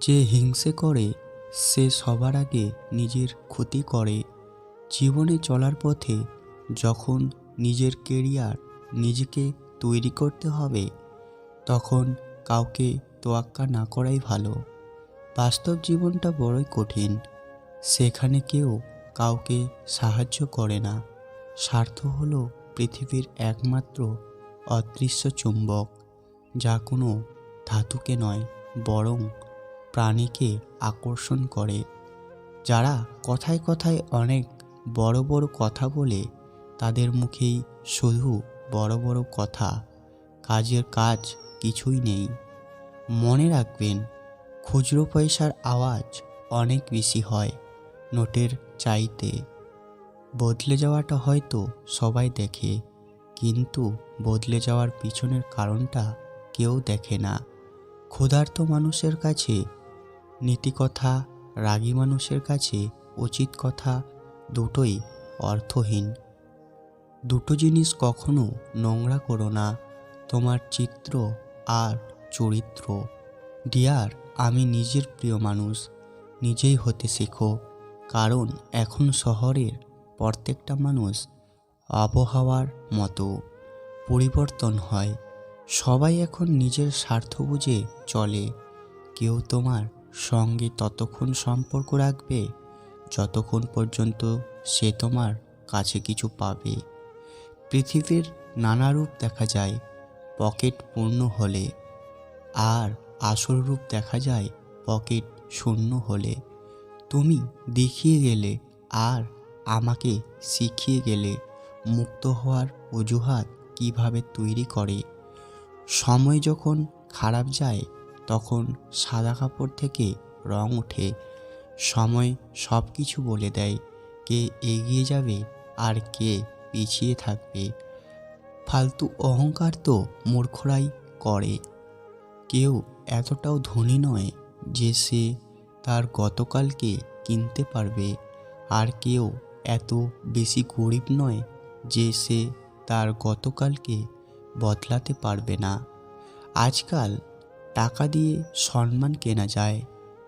যে হিংসে করে সে সবার আগে নিজের ক্ষতি করে। জীবনে চলার পথে যখন নিজের কেরিয়ার নিজেকে তৈরি করতে হবে, তখন কাউকে তোয়াক্কা না করাই ভালো। বাস্তব জীবনটা বড়ই কঠিন, সেখানে কেউ কাউকে সাহায্য করে না। স্বার্থ হলো পৃথিবীর একমাত্র অদৃশ্য চুম্বক, যা কোনো ধাতুকে নয় বরং প্রাণীকে আকর্ষণ করে। যারা কথায় কথায় অনেক বড় বড় কথা বলে, তাদের মুখেই শুধু বড় বড় কথা, কাজের কাজ কিছুই নেই। মনে রাখবেন, খুচরো পয়সার আওয়াজ অনেক বেশি হয় নোটের চাইতে। বদলে যাওয়াটা হয়তো সবাই দেখে, কিন্তু বদলে যাওয়ার পিছনের কারণটা কেউ দেখে না। ক্ষুধার্ত মানুষের কাছে নীতিকথা, রাগী মানুষের কাছে উচিত কথা দুটোই অর্থহীন। দুটো জিনিস কখনো নোংরা করো না, তোমার চিত্র আর চরিত্র। ডিয়ার, আমি নিজের প্রিয় মানুষ, নিজেই হতে শেখো, কারণ এখন শহরের প্রত্যেকটা মানুষ আবহাওয়ার মতো পরিবর্তন হয়। সবাই এখন নিজের স্বার্থ বুঝে চলে। কেউ তোমার সঙ্গে ততক্ষণ সম্পর্ক রাখবে যতক্ষণ পর্যন্ত সে তোমার কাছে কিছু পাবে। পৃথিবীর নানা রূপ দেখা যায় পকেট পূর্ণ হলে, আর আসল রূপ দেখা যায় পকেট শূন্য হলে। তুমি দেখিয়ে গেলে আর আমাকে শিখিয়ে গেলে মুক্ত হওয়ার অজুহাত কিভাবে তৈরি করে। সময় যখন খারাপ যায়, তখন সাদা কাপড় থেকে রং ওঠে। সময় সব কিছু বলে দেয়, কে এগিয়ে যাবে আর কে পিছিয়ে থাকবে। ফালতু অহংকার তো মূর্খরাই করে। কেউ এতটাও ধনী নয় যে সে তার গতকালকে কিনতে পারবে, আর কেউ এত বেশি গরিব নয় যে সে তার গতকালকে বদলাতে পারবে না। আজকাল টাকা দিয়ে সম্মান কেনা যায়,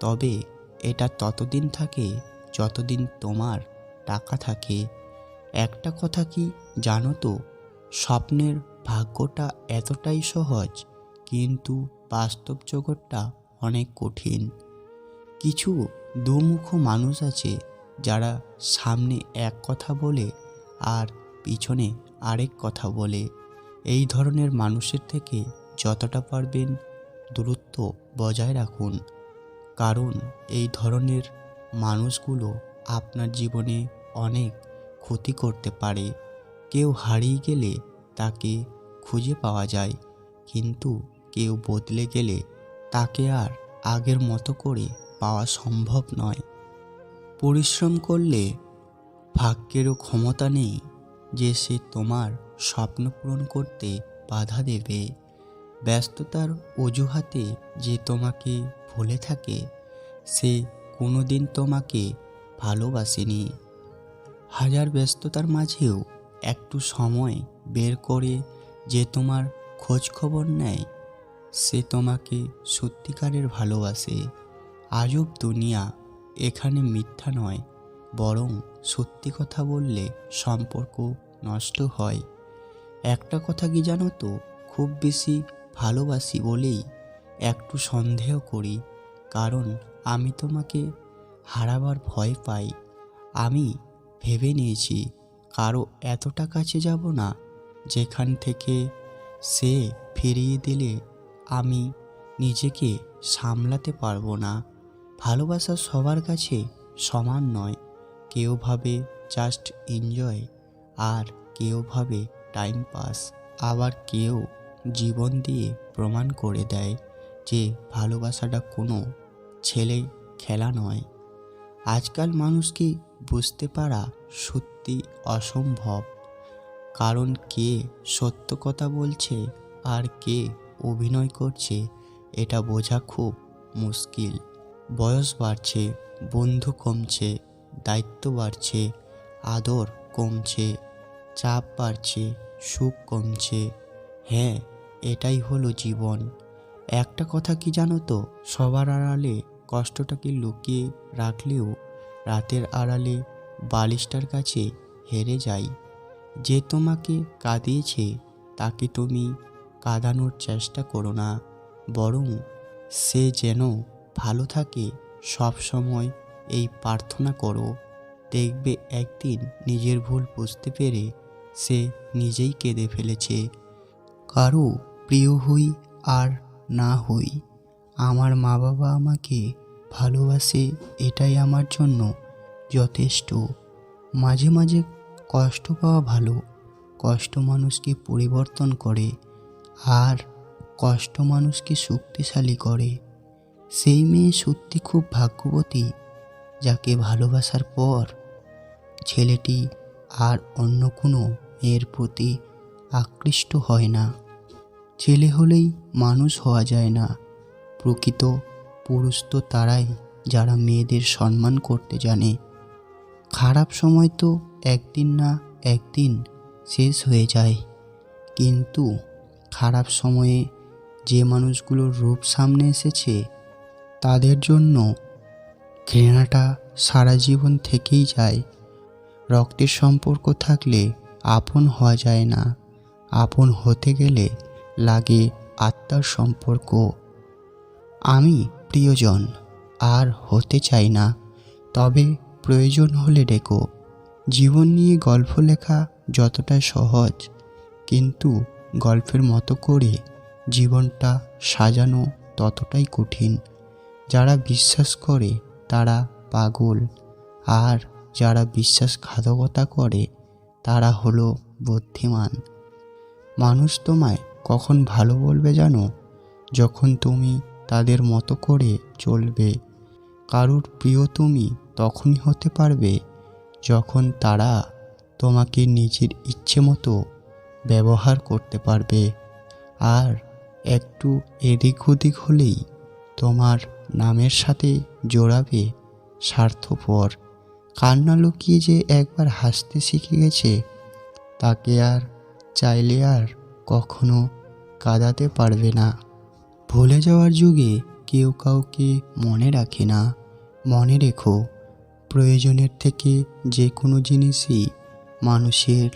তবে এটা ততদিন থাকে যতদিন তোমার টাকা থাকে। একটা কথা কি জানো তো, স্বপ্নের ভাগ্যটা এতটাই সহজ, কিন্তু বাস্তব জগৎটা অনেক কঠিন। কিছু দুমুখ মানুষ আছে যারা সামনে এক কথা বলে আর পিছনে আরেক কথা বলে। এই ধরনের মানুষের থেকে যতটা পারবেন দূরত্ব বজায় রাখুন, কারণ এই ধরনের মানুষগুলো আপনার জীবনে অনেক ক্ষতি করতে পারে। কেউ হারিয়ে গেলে তাকে খুঁজে পাওয়া যায়, কিন্তু কেউ বদলে গেলে তাকে আর আগের মতো করে পাওয়া সম্ভব নয়। পরিশ্রম করলে ভাগ্যেরও ক্ষমতা নেই যে সে তোমার স্বপ্ন পূরণ করতে বাধা দেবে। ব্যস্ততার অজুহাতে যে তোমাকে ভুলে থাকে, সে কোনোদিন তোমাকে ভালোবাসেনি। হাজার ব্যস্ততার মাঝেও একটু সময় বের করে যে তোমার খোঁজ খবর নেয়, সে তোমাকে সত্যিকারের ভালোবাসে। আজব দুনিয়া, এখানে মিথ্যা নয়, বরং সত্যি কথা বললে সম্পর্ক নষ্ট হয়। একটা কথা কি জানো তো, খুব বেশি ভালোবাসি বলেই একটু সন্দেহ করি, কারণ আমি তোমাকে হারাবার ভয় পাই। আমি ভেবে নিয়েছি কারো এতটা কাছে যাব না যেখান থেকে সে ফিরিয়ে দিলে আমি নিজেকে সামলাতে পারবো না। ভালোবাসা সবার কাছে সমান নয়। কেউ ভাবে জাস্ট এনজয়, আর কেউ ভাবে টাইম পাস, আবার কেউ জীবন দিয়ে প্রমাণ করে দেয় যে ভালোবাসাটা কোনো ছেলে খেলা নয়। আজকাল মানুষকে বুঝতে পারা সত্যি অসম্ভব, কারণ কে সত্য কথা বলছে আর কে অভিনয় করছে এটা বোঝা খুব মুশকিল। বয়স বাড়ছে, বন্ধু কমছে, দায়িত্ব বাড়ছে, আদর কমছে, চাপ বাড়ছে, সুখ কমছে। হ্যাঁ, এটাই হলো জীবন। একটা কথা কি জানো তো, সবার আড়ালে কষ্টটাকে লুকিয়ে রাখলেও রাতের আড়ালে বালিশটার কাছে হেরে যায়। যে তোমাকে কাঁদিয়েছে তাকে তুমি কাঁদানোর চেষ্টা করো না, বরং সে যেন ভালো থাকে সব সময় এই প্রার্থনা করো। দেখবে একদিন নিজের ভুল বুঝতে পেরে সে নিজেই কেঁদে ফেলেছে। কারো প্রিয় হই আর না হই, আমার মা বাবা আমাকে ভালোবাসে, এটাই আমার জন্য যথেষ্ট। মাঝে মাঝে কষ্ট পাওয়া ভালো, কষ্ট মানুষকে পরিবর্তন করে আর কষ্ট মানুষকে শক্তিশালী করে। সেই মেয়ে সত্যি খুব ভাগ্যবতী যাকে ভালোবাসার পর ছেলেটি আর অন্য কোনো মেয়ের প্রতি আকৃষ্ট হয় না। ছেলে হলেই মানুষ হওয়া যায় না, প্রকৃত পুরুষ তো তারাই যারা মেয়েদের সম্মান করতে জানে। খারাপ সময় তো একদিন না একদিন শেষ হয়ে যায়, কিন্তু খারাপ সময়ে যে মানুষগুলোর রূপ সামনে এসেছে তাদের জন্য ঘৃণাটা সারা জীবন থেকেই যায়। রক্তের সম্পর্ক থাকলে আপন হওয়া যায় না, আপন হতে গেলে লাগে আত্মার সম্পর্ক। আমি প্রিয়জন আর হতে চাই না, তবে প্রয়োজন হলে ডেকো। জীবন নিয়ে গল্প লেখা যতটা সহজ, কিন্তু গল্পের মতো করে জীবনটা সাজানো ততটাই কঠিন। যারা বিশ্বাস করে তারা পাগল, আর যারা বিশ্বাসঘাতকতা করে তারা হলো বুদ্ধিমান। মানুষ তোমায় কখন ভালো বলবে জানো? যখন তুমি তাদের মতো করে চলবে। কারুর প্রিয় তুমি তখনই হতে পারবে যখন তারা তোমাকে নিজের ইচ্ছে মতো ব্যবহার করতে পারবে। আর একটু এদিক ওদিক হলেই তোমার নামের সাথে জোড়াবে স্বার্থপর। কান্না লুকিয়ে যে একবার হাসতে শিখে গেছে তাকে আর চাইলে আর কখনো কাঁদাতে পারবে না। ভুলে যাওয়ার যুগে কেউ কাউকে মনে রাখে না। মনে রেখো, প্রয়োজনের থেকে যে কোনো জিনিসই মানুষের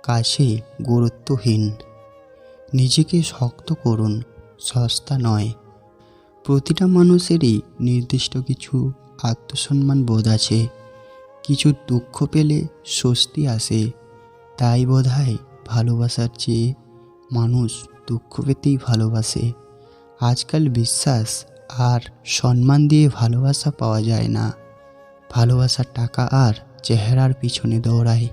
কাছে গুরুত্বহীন। নিজেকে শক্ত করুন, সস্তা নয়। প্রতিটা মানুষেরই নির্দিষ্ট কিছু আত্মসম্মান বোধ আছে। কিছু দুঃখ পেলে স্বস্তি আসে, তাই বোধহয় ভালোবাসার চেয়ে মানুষ দুঃখ পেতেই ভালোবাসে। আজকাল বিশ্বাস আর সম্মান দিয়ে ভালোবাসা পাওয়া যায় না, ভালোবাসার টাকা আর চেহারার পিছনে দৌড়ায়।